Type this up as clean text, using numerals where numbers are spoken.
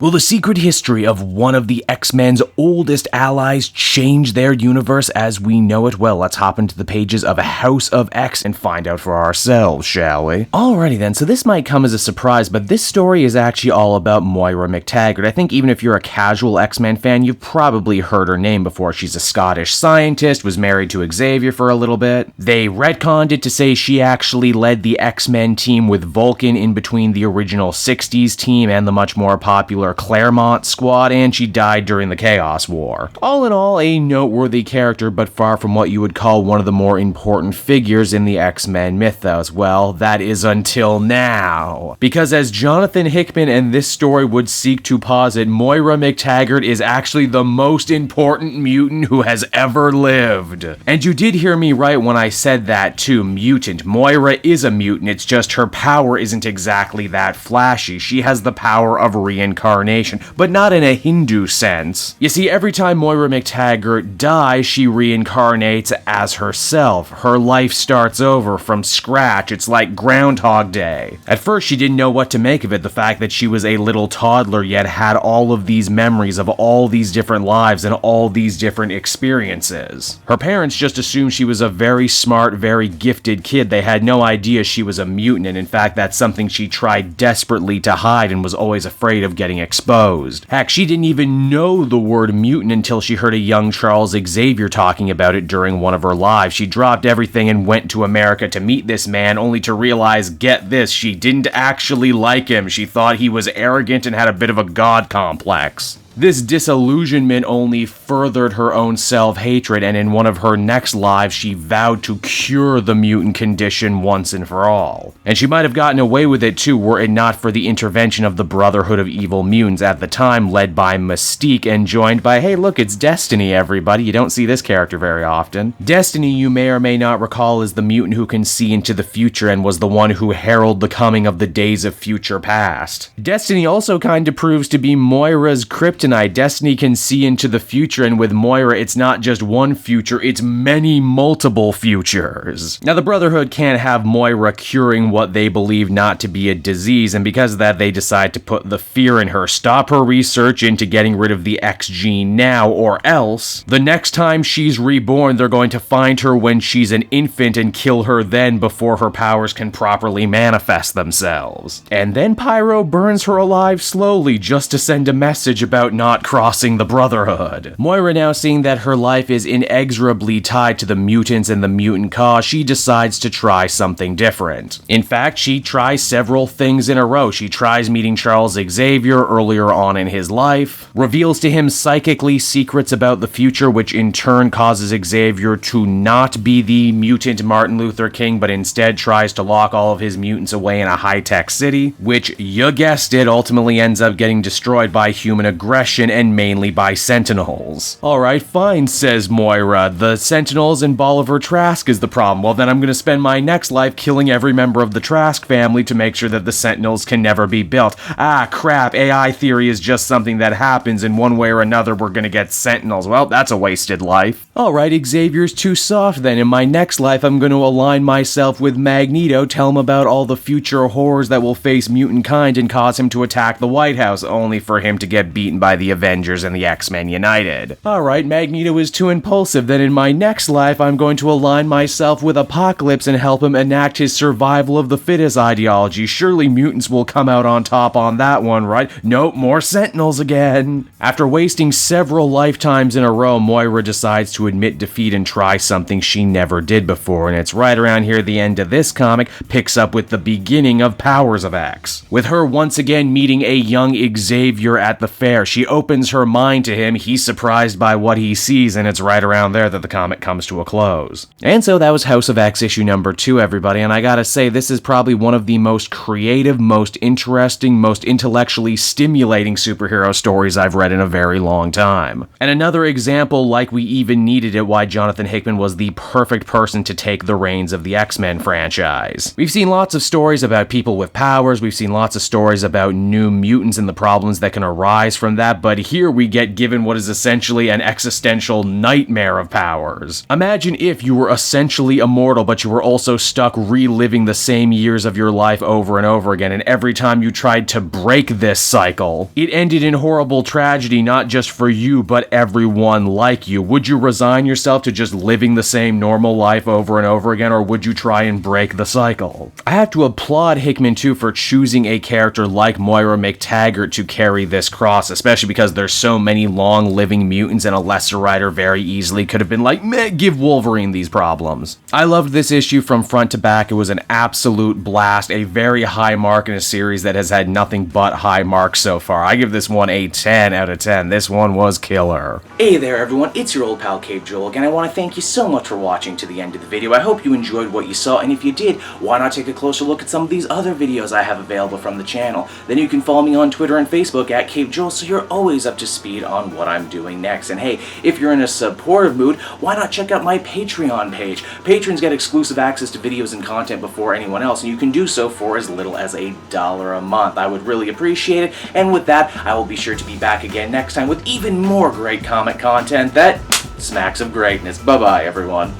Will the secret history of one of the X-Men's oldest allies change their universe as we know it? Well, let's hop into the pages of House of X and find out for ourselves, shall we? Alrighty then, so this might come as a surprise, but this story is actually all about Moira MacTaggert. I think even if you're a casual X-Men fan, you've probably heard her name before. She's a Scottish scientist, was married to Xavier for a little bit. They retconned it to say she actually led the X-Men team with Vulcan in between the original 60s team and the much more popular Claremont squad, and she died during the Chaos War. All in all, a noteworthy character, but far from what you would call one of the more important figures in the X-Men mythos. Well, that is until now. Because as Jonathan Hickman and this story would seek to posit, Moira MacTaggert is actually the most important mutant who has ever lived. And you did hear me right when I said that too, mutant. Moira is a mutant, it's just her power isn't exactly that flashy. She has the power of reincarnation, but not in a Hindu sense. You see, every time Moira MacTaggert dies, she reincarnates as herself. Her life starts over from scratch. It's like Groundhog Day. At first, she didn't know what to make of it, the fact that she was a little toddler yet had all of these memories of all these different lives and all these different experiences. Her parents just assumed she was a very smart, very gifted kid. They had no idea she was a mutant, and in fact, that's something she tried desperately to hide and was always afraid of getting exposed. Heck, she didn't even know the word mutant until she heard a young Charles Xavier talking about it during one of her lives. She dropped everything and went to America to meet this man, only to realize, get this, she didn't actually like him. She thought he was arrogant and had a bit of a god complex. This disillusionment only furthered her own self-hatred, and in one of her next lives, she vowed to cure the mutant condition once and for all. And she might have gotten away with it too, were it not for the intervention of the Brotherhood of Evil Mutants, at the time led by Mystique and joined by, hey look, it's Destiny, everybody. You don't see this character very often. Destiny, you may or may not recall, is the mutant who can see into the future and was the one who heralded the coming of the days of future past. Destiny also kinda proves to be Moira's kryptonite. Destiny can see into the future, and with Moira, it's not just one future, it's many multiple futures. Now, the Brotherhood can't have Moira curing what they believe not to be a disease, and because of that, they decide to put the fear in her, stop her research into getting rid of the X gene now, or else, the next time she's reborn, they're going to find her when she's an infant and kill her then before her powers can properly manifest themselves. And then Pyro burns her alive slowly just to send a message about not crossing the Brotherhood. Moira, now seeing that her life is inexorably tied to the mutants and the mutant cause, she decides to try something different. In fact, she tries several things in a row. She tries meeting Charles Xavier earlier on in his life, reveals to him psychically secrets about the future, which in turn causes Xavier to not be the mutant Martin Luther King, but instead tries to lock all of his mutants away in a high-tech city, which, you guessed it, ultimately ends up getting destroyed by human aggression and mainly by Sentinels. Alright, fine, says Moira. The Sentinels and Bolivar Trask is the problem. Well, then I'm gonna spend my next life killing every member of the Trask family to make sure that the Sentinels can never be built. Ah, crap, AI theory is just something that happens, in one way or another we're gonna get Sentinels. Well, that's a wasted life. Alright, Xavier's too soft then. In my next life, I'm gonna align myself with Magneto, tell him about all the future horrors that will face mutant kind and cause him to attack the White House, only for him to get beaten by the Avengers and the X-Men United. Alright, Magneto is too impulsive, then in my next life I'm going to align myself with Apocalypse and help him enact his survival of the fittest ideology. Surely mutants will come out on top on that one, right? Nope, more Sentinels again. After wasting several lifetimes in a row, Moira decides to admit defeat and try something she never did before, and it's right around here the end of this comic picks up with the beginning of Powers of X. With her once again meeting a young Xavier at the fair, she opens her mind to him, he's surprised by what he sees, and it's right around there that the comic comes to a close. And so that was House of X issue number 2, everybody, and I gotta say, this is probably one of the most creative, most interesting, most intellectually stimulating superhero stories I've read in a very long time. And another example like we even needed it, why Jonathan Hickman was the perfect person to take the reins of the X-Men franchise. We've seen lots of stories about people with powers, we've seen lots of stories about new mutants and the problems that can arise from that, but here we get given what is essentially an existential nightmare of powers. Imagine if you were essentially immortal, but you were also stuck reliving the same years of your life over and over again, and every time you tried to break this cycle, it ended in horrible tragedy, not just for you, but everyone like you. Would you resign yourself to just living the same normal life over and over again, or would you try and break the cycle? I have to applaud Hickman too for choosing a character like Moira MacTaggert to carry this cross, especially because there's so many long-living mutants, and a lesser writer very easily could have been like, meh, give Wolverine these problems. I loved this issue from front to back. It was an absolute blast, a very high mark in a series that has had nothing but high marks so far. I give this one a 10 out of 10. This one was killer. Hey there everyone, it's your old pal Cape Joel again. I want to thank you so much for watching to the end of the video. I hope you enjoyed what you saw, and if you did, why not take a closer look at some of these other videos I have available from the channel. Then you can follow me on Twitter and Facebook at Cape Joel, so you're always up to speed on what I'm doing next. And hey, if you're in a supportive mood, why not check out my Patreon page? Patrons get exclusive access to videos and content before anyone else, and you can do so for as little as $1 a month. I would really appreciate it, and with that, I will be sure to be back again next time with even more great comic content that smacks of greatness. Bye-bye, everyone.